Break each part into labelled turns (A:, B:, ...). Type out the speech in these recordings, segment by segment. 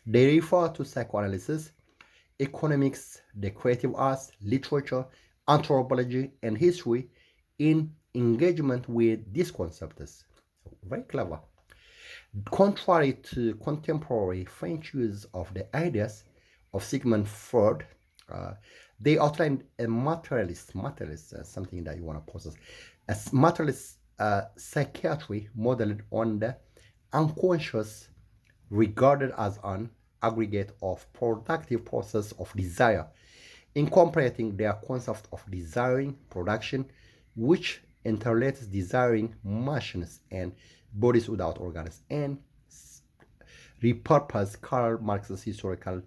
A: They refer to psychoanalysis, economics, the creative arts, literature, anthropology, and history in engagement with these concepts. Very clever. Contrary to contemporary French use of the ideas of Sigmund Freud, uh, they outlined a materialist, something that you want to possess, a materialist psychiatry modeled on the unconscious, regarded as an aggregate of productive process of desire, incorporating their concept of desiring production, which interrelates desiring machines and bodies without organs, and repurpose Karl Marx's historical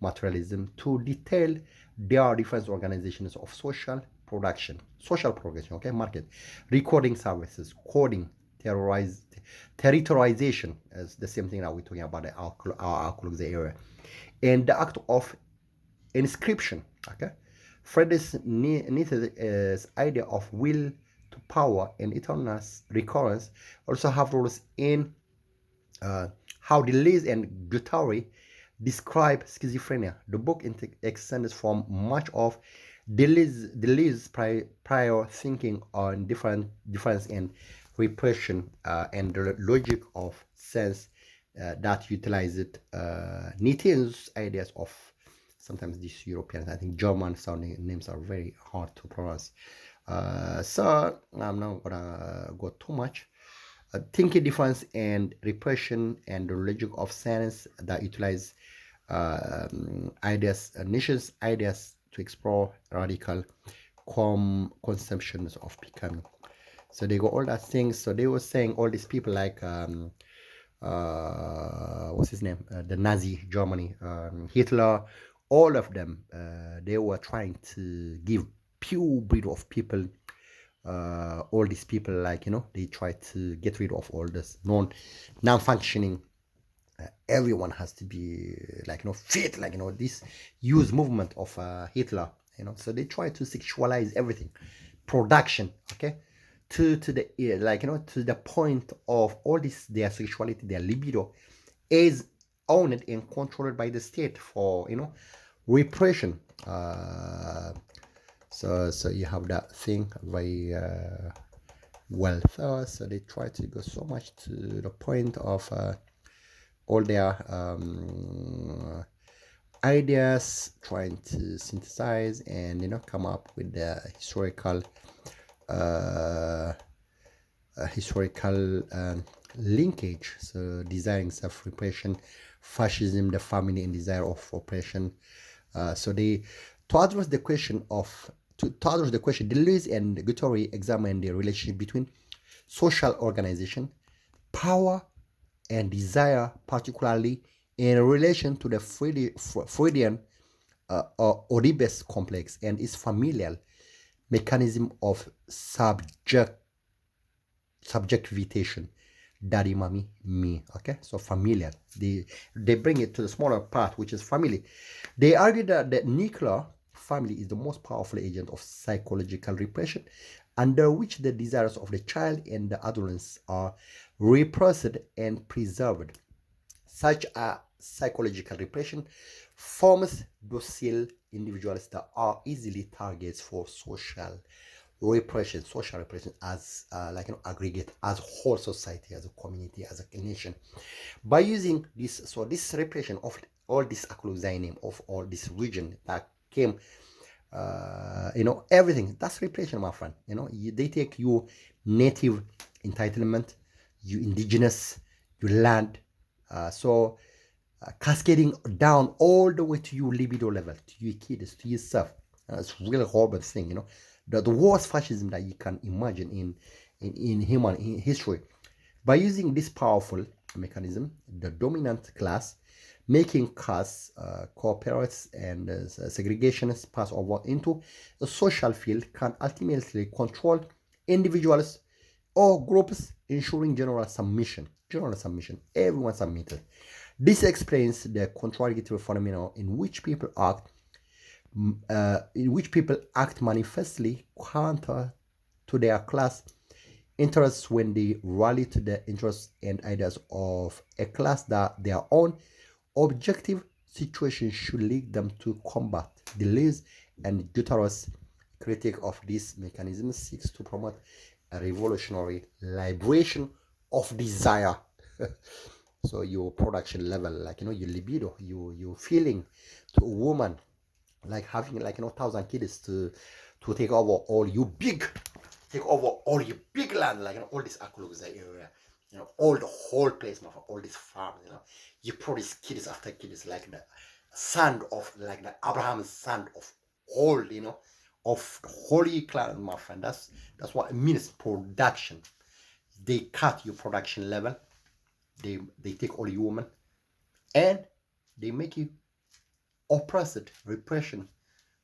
A: materialism to detail their different organizations of social progression, okay, market, recording services, coding, territorialization is the same thing that we're talking about the the area, and the act of inscription, okay. Friedrich Nietzsche's idea of will to power and eternal recurrence also have roles in uh, how Deleuze and Guattari describe schizophrenia. The book extends from much of Deleuze's prior thinking on difference in repression and the logic of sense that utilized Nietzsche's ideas of sometimes these Europeans, I think German sounding names are very hard to pronounce. So I'm not gonna go too much. Thinking difference and repression and the logic of science that utilize ideas, Nietzsche's ideas to explore radical conceptions of becoming. So they got all that things. So they were saying all these people like what's his name, the Nazi Germany, Hitler, all of them, they were trying to give pure breed of people, all these people, like, they try to get rid of all this non-functioning. Everyone has to be like, fit, like, this use movement of Hitler, so they try to sexualize everything, production, okay, to the like, to the point of all this, their sexuality, their libido is owned and controlled by the state for repression. So you have that thing very well. So they try to go so much to the point of all their ideas, trying to synthesize and come up with the uh, historical linkage. So desiring self-repression, fascism, the family, and desire of oppression. So they to address the question of to address the question, Deleuze and Guattari examine the relationship between social organization, power, and desire, particularly in relation to the Freudian Oedipus complex and its familial mechanism of subjectivation. Daddy, mommy, me. Okay, so familiar. They bring it to the smaller part, which is family. They argue that the nuclear family is the most powerful agent of psychological repression, under which the desires of the child and the adolescents are repressed and preserved. Such a psychological repression forms docile individuals that are easily targets for social repression as like aggregate, as whole society, as a community, as a nation. By using this, so this repression of all this name of all this region that came, everything that's repression, my friend. They take your native entitlement, you indigenous, your land, so cascading down all the way to your libido level, to your kids, to yourself. It's a really horrible thing, the worst fascism that you can imagine in human history. By using this powerful mechanism, the dominant class, making castes, cooperates, and segregationists pass over into a social field, can ultimately control individuals or groups, ensuring general submission. Everyone submitted. This explains the contradictory phenomenon in which people act manifestly counter to their class interests when they rally to the interests and ideas of a class that they are on, Objective situations should lead them to combat delays, and Guterres, critic of this mechanism, seeks to promote a revolutionary liberation of desire. So your production level, like your libido, your feeling to a woman, like having like 1,000 kids to take over all your big land, like all this Akuluza area, all the whole place, all this farm, you produce kids after kids, like the sand of like the Abraham's sand of all, of holy clan, my friend. That's what it means, production. They cut your production level, they take all your women, and they make you oppressed, repression.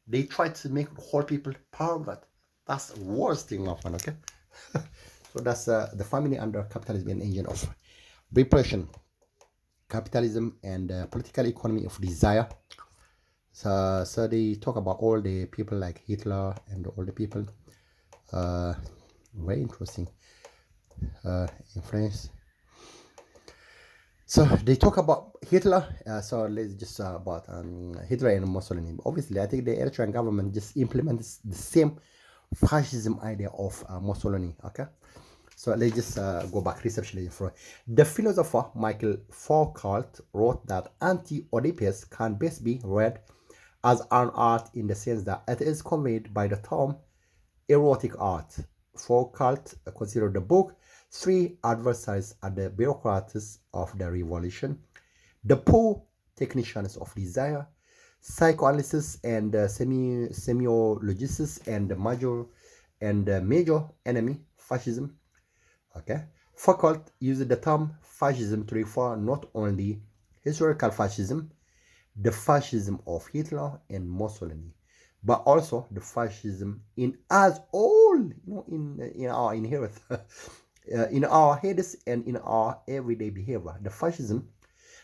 A: They try to make whole people pervert. That's the worst thing, my friend, okay? So that's the family under capitalism, an engine of repression, capitalism, and political economy of desire. So they talk about all the people like Hitler and all the people. Very interesting. In France. So they talk about Hitler. So let's just about Hitler and Mussolini. Obviously, I think the Eritrean government just implements the same fascism idea of Mussolini. Okay, so let's just go back reception for the philosopher Michael Foucault wrote that Anti-Oedipus can best be read as an art in the sense that it is conveyed by the term erotic art. Foucault considered the book three adversaries are the bureaucrats of the revolution, the poor technicians of desire, psychoanalysts and semiologists, and the major enemy, fascism. Okay, Foucault used the term fascism to refer not only historical fascism, the fascism of Hitler and Mussolini, but also the fascism in us all, in our inherent, in our heads and in our everyday behavior. The fascism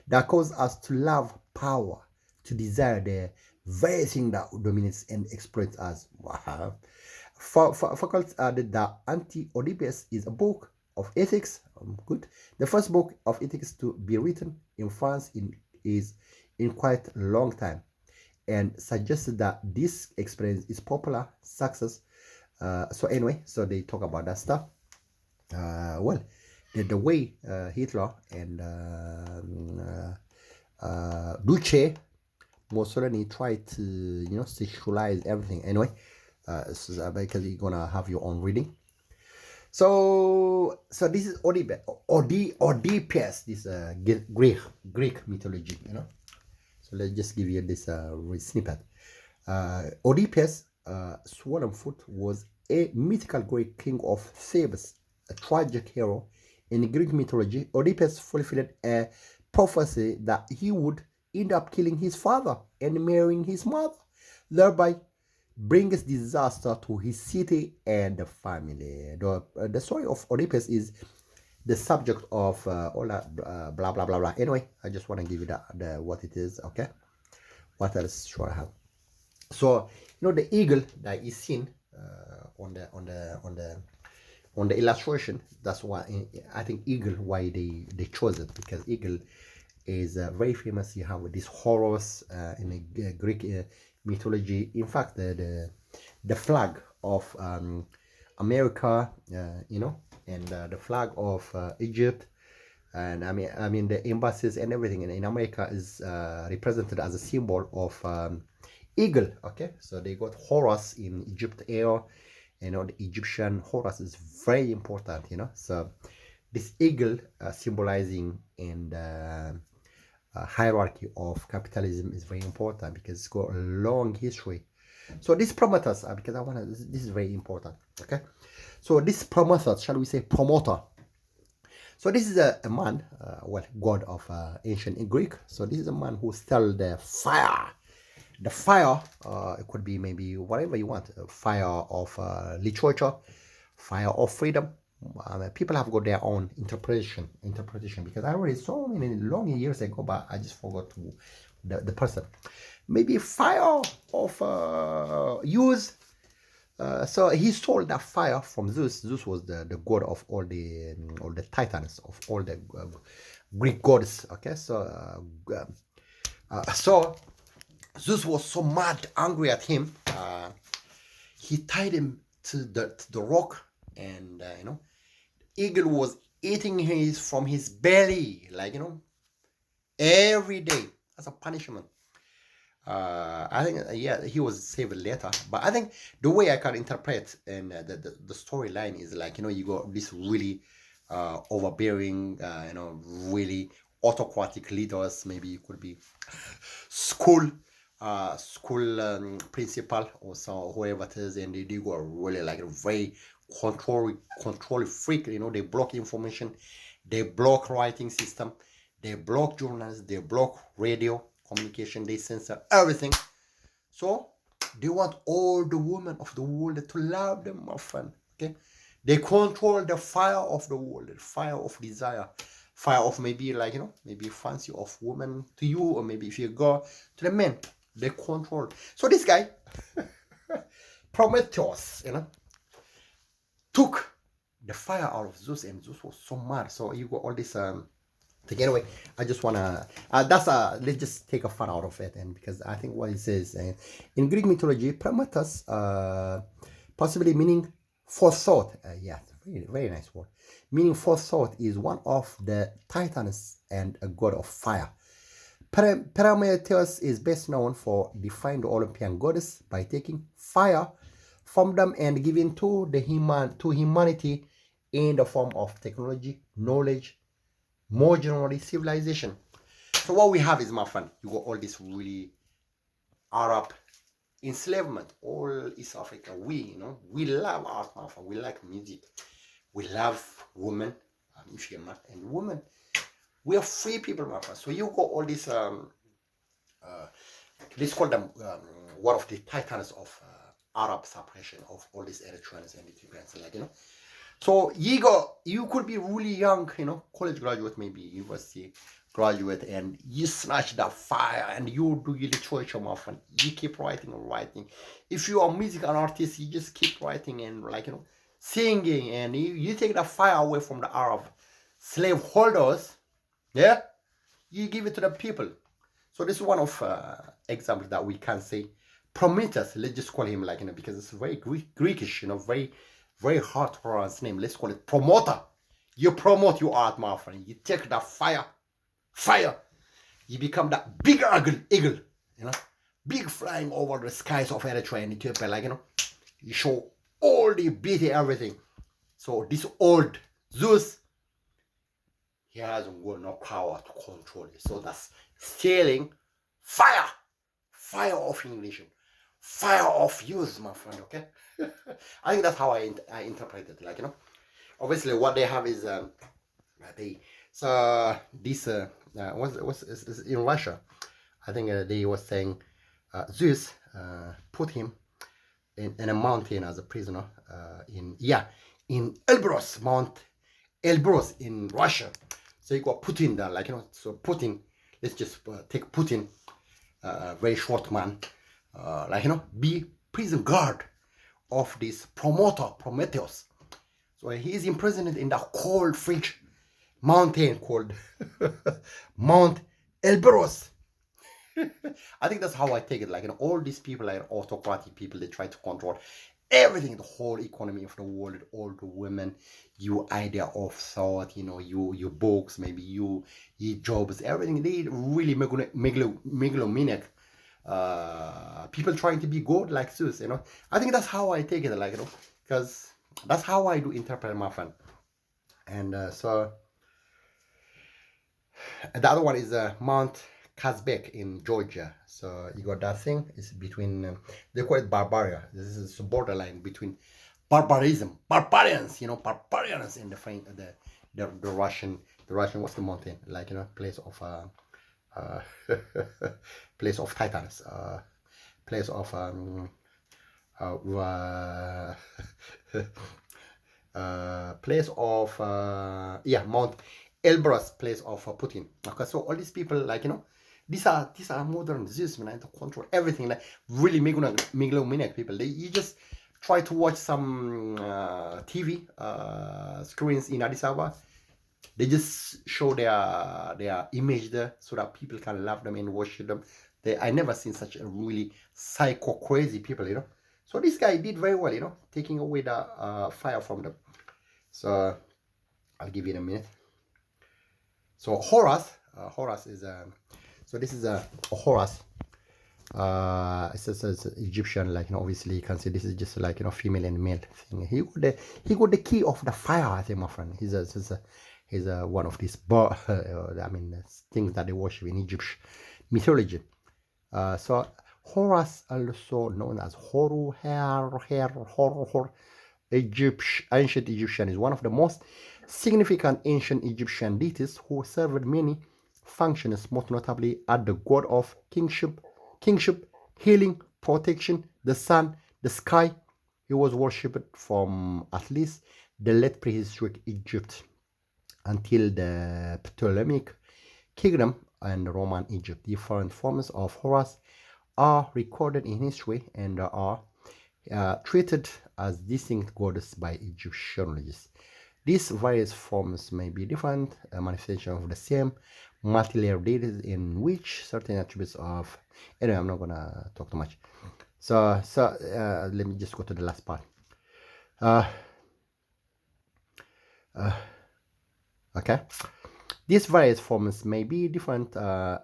A: that causes us to love power, to desire the very thing that dominates and exploits us. Wow. Foucault added that Anti-Oedipus is a book of ethics. Good. The first book of ethics to be written in France is in quite a long time, and suggested that this experience is popular success. So anyway, so they talk about that stuff. Well, the way Hitler and Duce Mussolini tried to sexualize everything. Anyway, so because you're gonna have your own reading. So this is Oedipus, this Greek mythology, So let's just give you this snippet. Oedipus, Swollen Foot, was a mythical Greek king of Thebes, a tragic hero. In Greek mythology, Oedipus fulfilled a prophecy that he would end up killing his father and marrying his mother, thereby brings disaster to his city and the family. The story of Oedipus is the subject of all that blah blah blah blah. Anyway, I just want to give you the what it is. Okay, what else should I have? So the eagle that is seen on the illustration. That's why I think eagle, why they chose it, because eagle is very famous. You have this horus in the Greek mythology. In fact, the flag of America, and the flag of Egypt, and I mean the embassies and everything in America is represented as a symbol of eagle. Okay, so they got Horus in Egypt here. The Egyptian Horus is very important. So this eagle symbolizing in the hierarchy of capitalism is very important because it's got a long history. So this promoters, because I want to, this is very important. Okay, so this promoters, shall we say promoter? So this is a man, god of ancient Greek. So this is a man who stole the fire. The fire, it could be maybe whatever you want. Fire of literature, fire of freedom. People have got their own interpretation because I read so many long years ago, but I just forgot the person. Maybe fire of use. So he stole that fire from Zeus. Zeus was the god of all the titans, of all the Greek gods. Okay, so So Zeus was so mad, angry at him. He tied him to the rock, and eagle was eating his from his belly, like every day as a punishment. I think yeah, he was saved later, but I think the way I can interpret and the storyline is like you got this really overbearing, really autocratic leaders. Maybe it could be school principal or so whoever it is, and they were really like a very control freak. They block information, they block writing system, they block journals, they block radio communication, they censor everything. So they want all the women of the world to love them, my friend. Okay, they control the fire of the world, the fire of desire, fire of maybe like maybe fancy of women to you, or maybe if you go to the men, they control. So this guy Prometheus took the fire out of Zeus, and Zeus was so mad. So you got all this to get away. I just wanna let's just take a fun out of it, and because I think what it says in Greek mythology, Prometheus, possibly meaning forethought. Yeah, very, very nice word. Meaning forethought is one of the titans and a god of fire. Prometheus is best known for defying the Olympian goddess by taking fire from them and giving to humanity in the form of technology, knowledge, more generally civilization. So what we have is, my friend, you got all this really Arab enslavement, all East Africa. We love art, my friend. We like music. We love women, and women. We are free people, my friend. So you got all this let's call them one of the titans of Arab suppression of all these Eritreans and Ethiopians, So you could be really young, college graduate, maybe university graduate, and you snatch that fire and you do your literature, my friend. You keep writing and writing. If you are a musical artist, you just keep writing and singing, and you take the fire away from the Arab slave holders. Yeah, you give it to the people. So this is one of examples that we can say. Prometheus, let's just call him because it's very Greekish, very, very hard to pronounce name. Let's call it promoter. You promote your art, my friend. You take that fire. You become that big eagle, big flying over the skies of Eritrea and Ethiopia, you show all the beauty, everything. So this old Zeus, he hasn't got no power to control it. So that's stealing fire of English, fire of youth, my friend. Okay, I think that's how I interpret it. Obviously what they have is this was in Russia. I think they were saying Zeus put him in a mountain as a prisoner in Elbrus, Mount Elbrus in Russia. So you got Putin there, so Putin, let's just take Putin, very short man, be prison guard of this promoter, Prometheus. So he is imprisoned in that cold, French mountain called Mount Elbrus. I think that's how I take it. All these people are autocratic people. They try to control everything, the whole economy of the world, all the women, your idea of thought, your books, maybe your jobs, everything. They really megalomaniac people trying to be good like Zeus. I think that's how I take it, because that's how I do interpret, my friend. And so the other one is Mount Kazbek in Georgia. So you got that thing. It's between they call it Barbaria. This is a borderline between barbarism, barbarians. Barbarians in the Russian. What's the mountain? Place of place of titans. Place of place of Mount Elbrus, place of Putin. Okay, so all these people, these are modern Zeus, man, to control everything. Really megalomaniac people. You just try to watch some TV screens in Addis Ababa. They just show their image there so that people can love them and worship them. I never seen such a really psycho crazy people, you know. So this guy did very well, you know, taking away the fire from them. So I'll give you in a minute. So Horus is so this is a Horus. It's Egyptian, like, you know, obviously you can see this is just like, you know, female and male thing. He got the key of the fire, I think, my friend. He's one of these I mean, things that they worship in Egyptian mythology. So Horus, also known as Horu, ancient Egyptian, is one of the most significant ancient Egyptian deities who served many functions, most notably as the god of kingship, healing, protection, the sun, the sky. He was worshipped from at least the late prehistoric Egypt until the Ptolemaic Kingdom and Roman Egypt. Different forms of Horus are recorded in history and are treated as distinct gods by Egyptologists. These various forms may be different manifestations of the same multi-layered deities in which certain attributes of... Anyway, I'm not gonna talk too much. So let me just go to the last part. Okay. These various forms may be different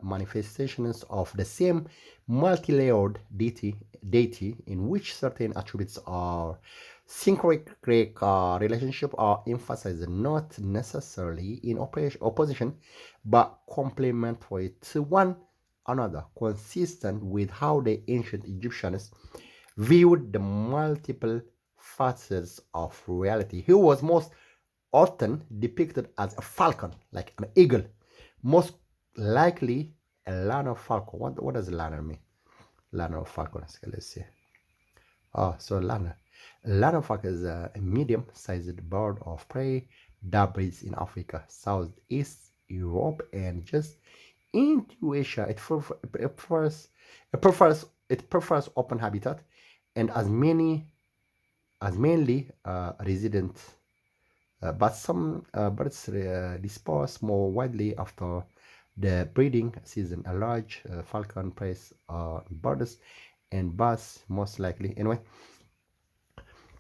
A: manifestations of the same multi-layered deity in which certain attributes are syncretic relationship are emphasized, not necessarily in opposition, but complementary to one another, consistent with how the ancient Egyptians viewed the multiple facets of reality. He was most often depicted as a falcon, like an eagle, most likely a lanner falcon. What does lanner mean? Lanner falcon. Let's see. Oh, so lanner. Lanner falcon is a medium-sized bird of prey that breeds in Africa, Southeast Europe, and just into Asia. It prefers open habitat and as mainly resident. But some birds disperse more widely after the breeding season. A large falcon preys birds and bats most likely. Anyway,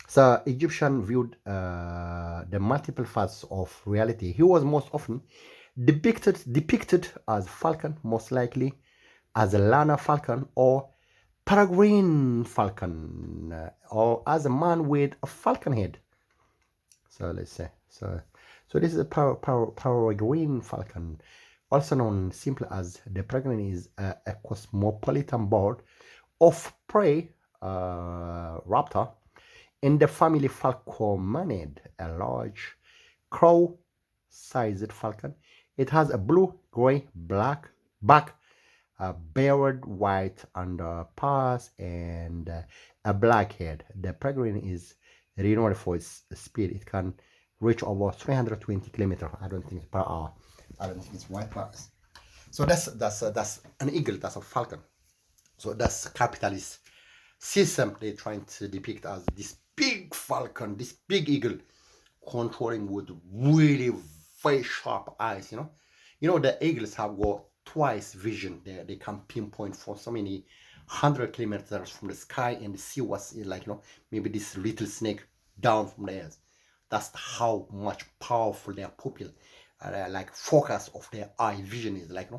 A: so Egyptian viewed the multiple facets of reality. He was most often depicted as falcon, most likely as a lanner falcon or peregrine falcon, or as a man with a falcon head. So let's say so this is a peregrine falcon, also known simply as the peregrine, is a cosmopolitan bird of prey, raptor in the family Falcomanidae, a large crow-sized falcon. It has a blue, gray, black back, a barred white underparts, and a black head. The peregrine is renowned for its speed. It can reach over 320 kilometers. I don't think it's per hour. I don't think it's white parts. So that's an eagle. That's a falcon. So that's capitalist system they're trying to depict as this big falcon, this big eagle, controlling with really very sharp eyes. You know the eagles have got twice vision. They can pinpoint for so many 100 kilometers from the sky and see what's like, maybe this little snake down from the air. That's how much powerful their pupil, like focus of their eye vision is, like,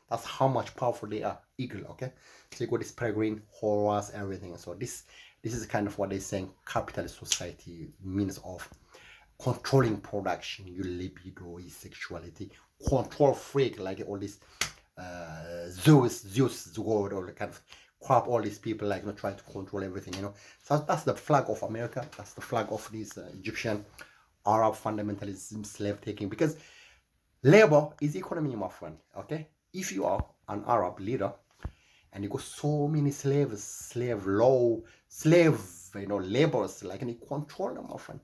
A: that's how much powerful they are, eagle. Okay, so you got this peregrine, Horus, everything. So this is kind of what they're saying capitalist society means of controlling production, your libido, your sexuality, control freak, like all this Zeus god, all the kind of crap, all these people, like, trying to control everything, So that's the flag of America. That's the flag of this Egyptian Arab fundamentalism, slave taking, because labor is economy, my friend. Okay, if you are an Arab leader and you got so many slaves, laborers, like, and you control them, my friend.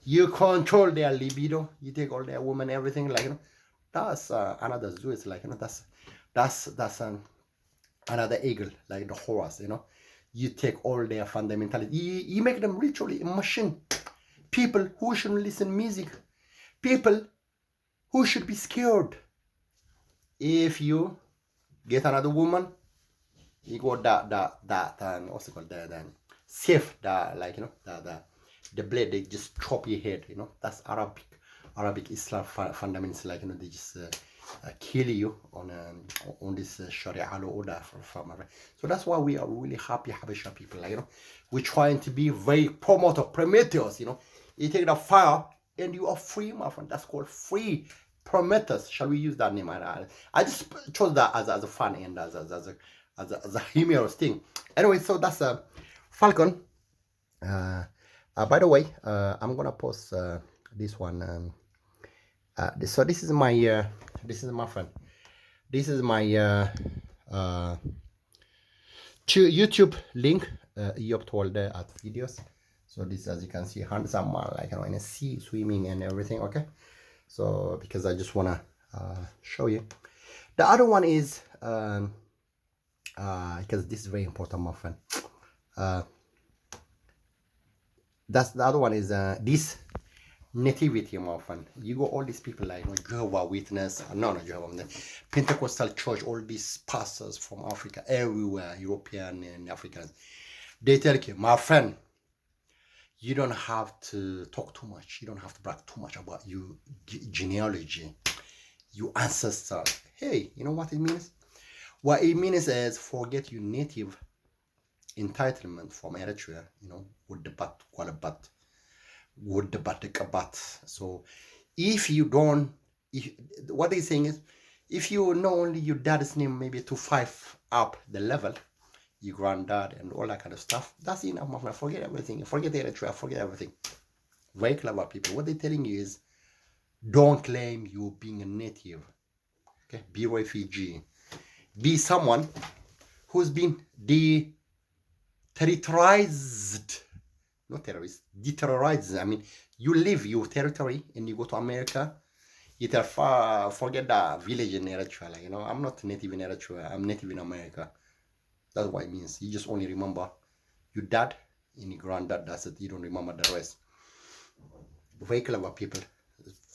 A: You control their libido. You take all their women, everything, like, that's another Zeus, like, that's another eagle, like the Horus, You take all their fundamentalities. You make them literally a machine. People who shouldn't listen music. People who should be scared? If you get another woman, you got that what's it called, the safe, the blade, they just chop your head, that's Arabic Islam fundamentals, they just kill you on this Sharia law order from so that's why we are really happy Habesha people, we're trying to be very Prometheus, you take the fire and you are free, my friend. That's called free Prometheus. Shall we use that name? I just chose that as a fun and as a humorous thing. Anyway, so that's a Falcon. By the way, I'm gonna post this one. So this is my friend. This is my YouTube link. Eyob Tewolde at videos. So this, as you can see, handsome man, in the sea, swimming and everything. Okay. So because I just wanna show you. The other one is because this is very important, my friend. That's the other one is this nativity, my friend. You go all these people Jehovah Witness, Jehovah, Pentecostal church, all these pastors from Africa, everywhere, European and Africans. They tell you, my friend, you don't have to talk too much. You don't have to brag too much about your genealogy, your ancestors. Hey, you know what it means? What it means is forget your native entitlement from Eritrea, with the bat, with the bat. So if you don't, what they're saying is, if you know only your dad's name, maybe to 5 up the level, your granddad and all that kind of stuff, that's enough, my friend. Forget everything. Forget Eritrea. Forget everything. Very clever people. What they're telling you is, don't claim you being a native. Okay, be refugee. Be someone who's been deterrorized. Not terrorist. Deterrorized. I mean, you leave your territory and you go to America. You tell forget that village in Eritrea. I'm not native in Eritrea. I'm native in America. That's what it means. You just only remember your dad and your granddad. That's it. You don't remember the rest. Very clever people.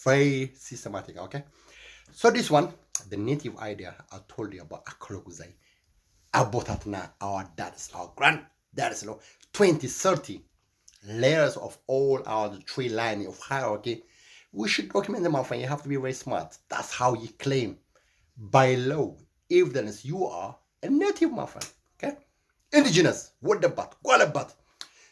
A: Very systematic, okay? So this one, the native idea I told you about Akologuzai. Abotatna, our dads, our granddads, 20, 30 layers of all our 3 lines of hierarchy. We should document them, my friend. You have to be very smart. That's how you claim by law evidence you are a native, my friend. Okay, indigenous, what the bat,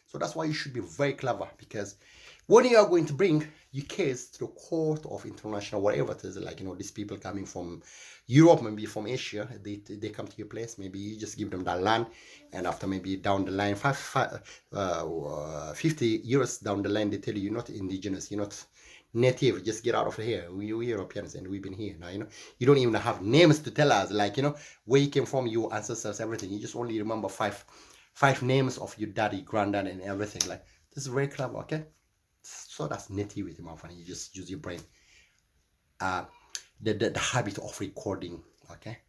A: so that's why you should be very clever, because when you are going to bring your case to the court of international, whatever it is, these people coming from Europe, maybe from Asia, they come to your place, maybe you just give them that land, and after maybe down the line, 50 years down the line, they tell you you're not indigenous, you're not native, just get out of here. We Europeans and we've been here now, you don't even have names to tell us, where you came from, your ancestors, everything. You just only remember five names of your daddy, granddad, and everything. This is very clever, okay? So that's nativity, my friend. You just use your brain. The habit of recording, okay?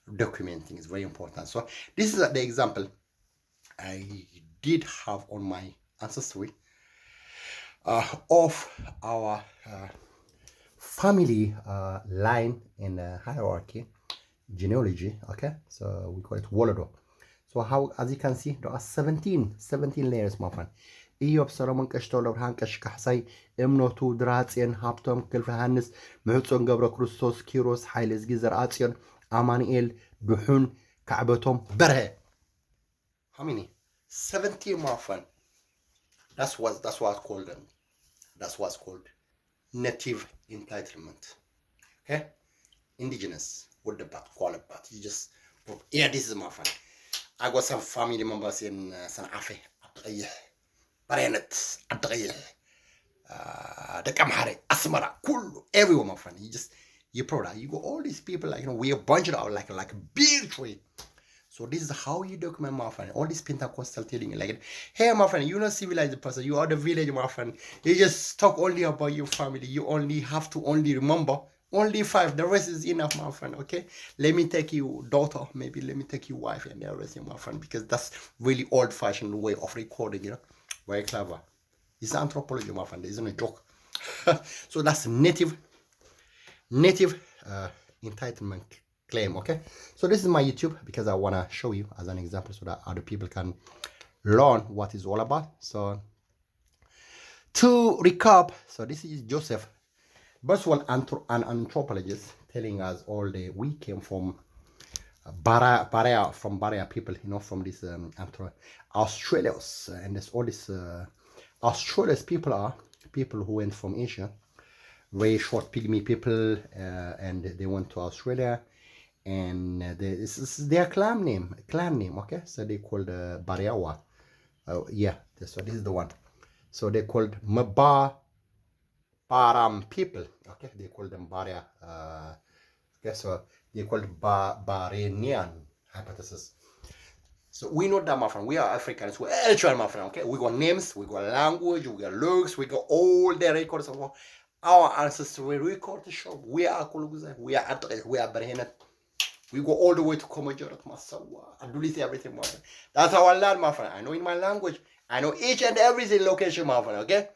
A: Documenting is very important. So this is the example I did have on my ancestry of our family line in hierarchy, genealogy, okay? So we call it Wolodo. So how, as you can see, there are 17 layers, my friend. Eyob Solomon Kashto Lorhan Kashkahsai Emnotu Dratien Haptom Kilfahanis Muhutson Gabra Krustos Kiros Hailes Gizer Ation Amaniel Duhun Ka'batom Berhe. How many? 17, my friend. That's what's called them. That's what's called native entitlement. Okay? Indigenous. What the bat? Call it bat. You just, yeah, this is my friend. I got some family members in Sanafe, Barenet, Adril, the Kamhare, Asmara, Kulu, everyone, my friend. You proud. You go all these people, we are bunched out like a big tree. So this is how you document, my friend. All these Pentecostal telling you, hey, my friend, you're not civilized person. You are the village, my friend. You just talk only about your family. You only have to remember only 5. The rest is enough, my friend, okay? Let me take you daughter, maybe let me take you wife and everything, my friend, because that's really old-fashioned way of recording, Very clever. It's anthropology, my friend. It isn't a joke. So that's native native entitlement claim. Okay, so this is my YouTube because I want to show you as an example so that other people can learn what it's all about. So to recap, so this is Joseph Boswell, an anthropologist, telling us all the we came from Baraya people, from this Australians, and there's all this Australians people are people who went from Asia, very short pygmy people, and they went to Australia, and this is their clan name, okay, so they called Bariawa. Yeah, so this is the one. So they called Maba Param people. Okay, they called them Baria. Okay, so they called Barenian hypothesis. So we know that, my friend. We are Africans. We're actual, my friend. Okay, we got names, we got language, we got looks, we got all the records of our ancestors. We record to show we are Kuluguza, we are Atlas, we are Berhenat. We go all the way to Komajorat, Masawa, and do this everything, my friend. That's how I learn, my friend. I know in my language. I know each and every location, my friend. Okay.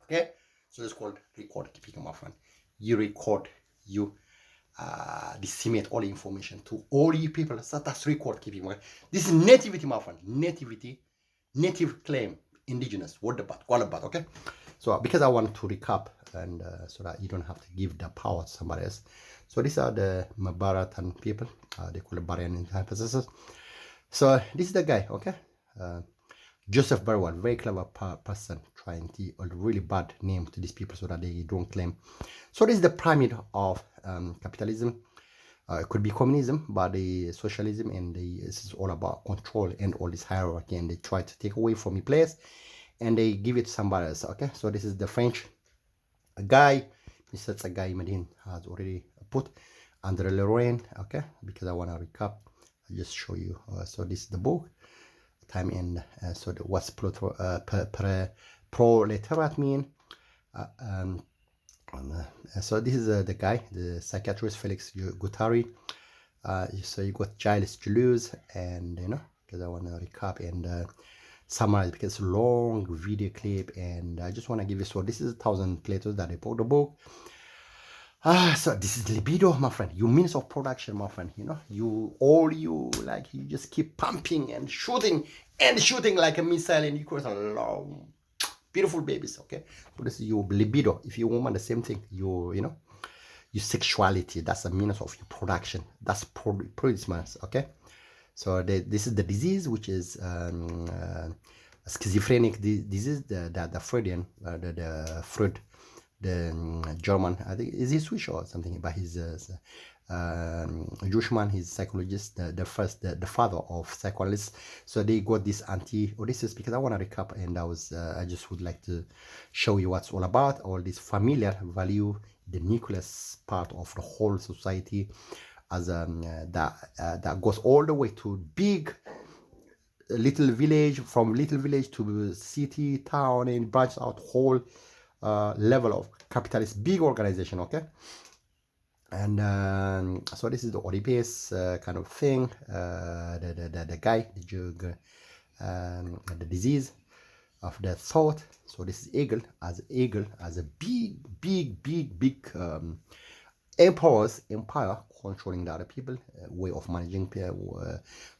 A: Okay. So it's called record keeping, my friend. You record, you disseminate all the information to all you people. So that's record keeping. This is nativity, my friend. Nativity, native claim, indigenous. What about? What about? Okay. So because I want to recap and so that you don't have to give the power to somebody else. So these are the Mabaratan people. They call it Barian hypothesis. So this is the guy. Okay. Joseph Burwell, very clever person, trying to a really bad name to these people so that they don't claim. So this is the pyramid of capitalism. It could be communism, but the socialism, and this is all about control and all this hierarchy, and they try to take away from your place and they give it to somebody else. Okay, so this is the French guy, Mr. Tsagay Medin has already put under Lorraine. Okay, because I want to recap, I'll just show you. So this is the book. Time in so what's proletariat mean, so this is the guy, the psychiatrist Felix Guattari. So you got Gilles Deleuze, and because I want to recap and summarize because it's a long video clip, and I just want to give you, so this is 1,000 Platos that I bought the book. So this is libido, my friend. You means of production, my friend. You just keep pumping and shooting like a missile, and you create a long, beautiful babies. Okay, so this is your libido. If you woman, the same thing. Your sexuality. That's the means of your production. That's producement. Okay, so this is the disease, which is schizophrenic disease. The Freudian, the Freud. The German, I think, is he Swiss or something, but he's Jewish man, he's psychologist, the father of psychoanalysts. So they got this anti-Odysseus, because I want to recap, and I just would like to show you what's all about, all this familiar value, the nucleus part of the whole society, as that goes all the way to big little village, from little village to city, town, and branch out whole level of capitalist big organization. Okay, and so this is the Oedipus kind of thing, the guy, the disease of the thought. So this is eagle as a big empire controlling the other people, way of managing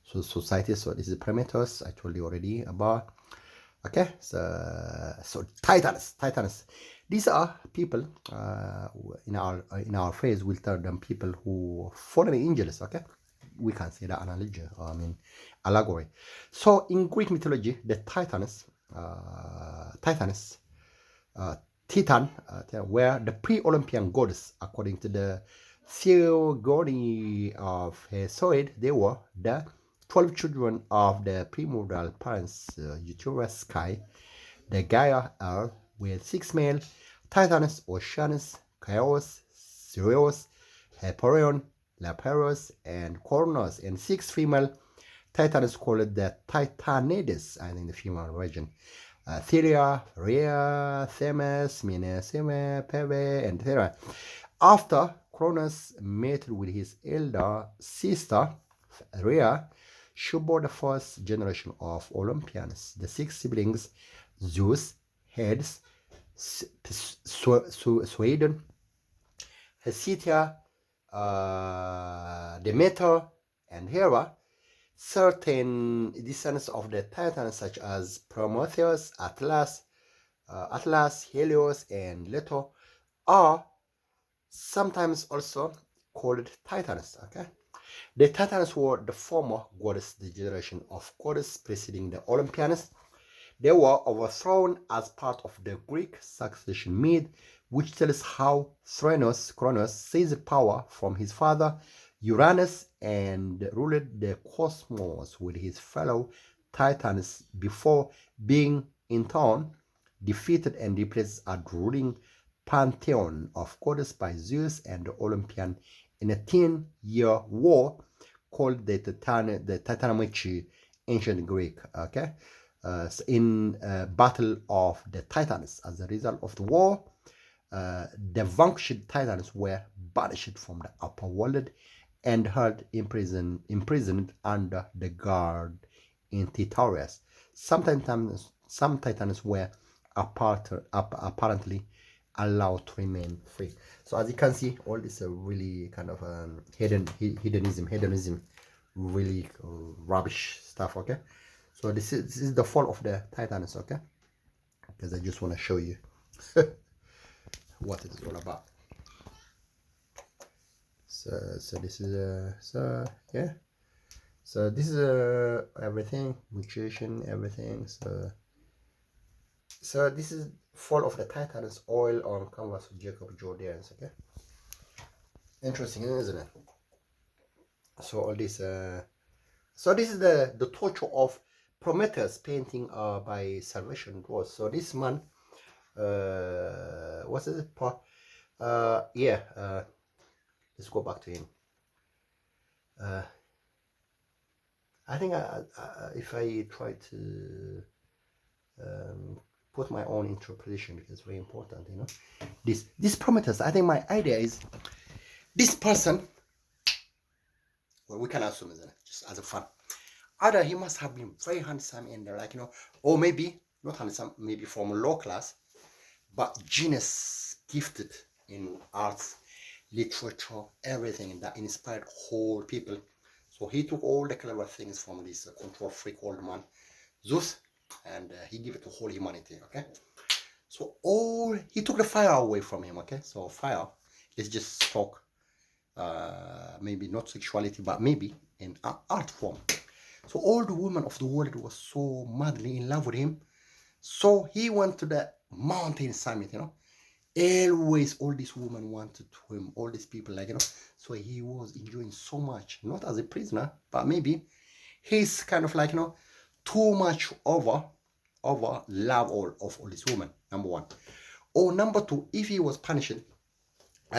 A: society. So this is Prometheus, I told you already about. Okay, so Titans. These are people in our phrase we'll tell them people who fallen angels. Okay, we can say that analogy. Allegory. So in Greek mythology, the Titans, Titan, were the pre-Olympian gods. According to the theogony of Hesiod, they were the 12 children of the primordial parents, Uterus Sky, the Gaia Earth, with 6 male Titans, Oceanus, Chaos, Sirius, Hyperion, Laparius, and Cronus, and 6 female Titans called the Titanades, I think the female version. Theria, Rhea, Themis, Minesime, Pebe, and Thera. After Cronus mated with his elder sister, Rhea, she bore the first generation of Olympians. The 6 siblings, Zeus, Hades, Poseidon, Hestia, Demeter, and Hera. Certain descendants of the Titans, such as Prometheus, Atlas, Helios, and Leto, are sometimes also called Titans. Okay, the Titans were the former goddess, the generation of goddess preceding the Olympians. They were overthrown as part of the Greek succession myth, which tells how Kronos seized power from his father Uranus and ruled the cosmos with his fellow Titans before being in turn defeated and replaced as ruling pantheon of goddess by Zeus and the Olympian in a 10-year war called the Titanomachi, ancient Greek. Okay, in Battle of the Titans. As a result of the war, the vanquished Titans were banished from the upper world and held imprisoned under the guard in Titanias. Some Titans were apparently allowed to remain free. So as you can see, all this really kind of hedonism, really rubbish stuff. Okay, so this is the fall of the Titans. Okay, because I just want to show you what it is all about. So this is yeah. So this is everything, mutation, everything. So this is fall of the Titans, oil on canvas with Jacob Jordaens. Okay, interesting, isn't it? So all this so this is the torture of Prometheus, painting by Salvation Rose. So this man, what's it? Yeah. Let's go back to him. I think if I try to put my own interpretation, because it's very important, you know. This Prometheus, I think my idea is this person. Well, we can assume, isn't it? Just as a fun. Either he must have been very handsome and like, you know, or maybe not handsome, maybe from low class, but genius, gifted in arts, literature, everything that inspired whole people. So he took all the clever things from this control freak old man, Zeus, and he gave it to whole humanity. Okay, so he took the fire away from him. Okay, so fire, let's just talk. Maybe not sexuality, but maybe in art form. So all the women of the world were so madly in love with him. So he went to the mountain summit, you know. Always all these women wanted to him, all these people, like, you know. So he was enjoying so much, not as a prisoner, but maybe he's kind of like, you know, too much over love of all these women, number one. Or number two, if he was punished,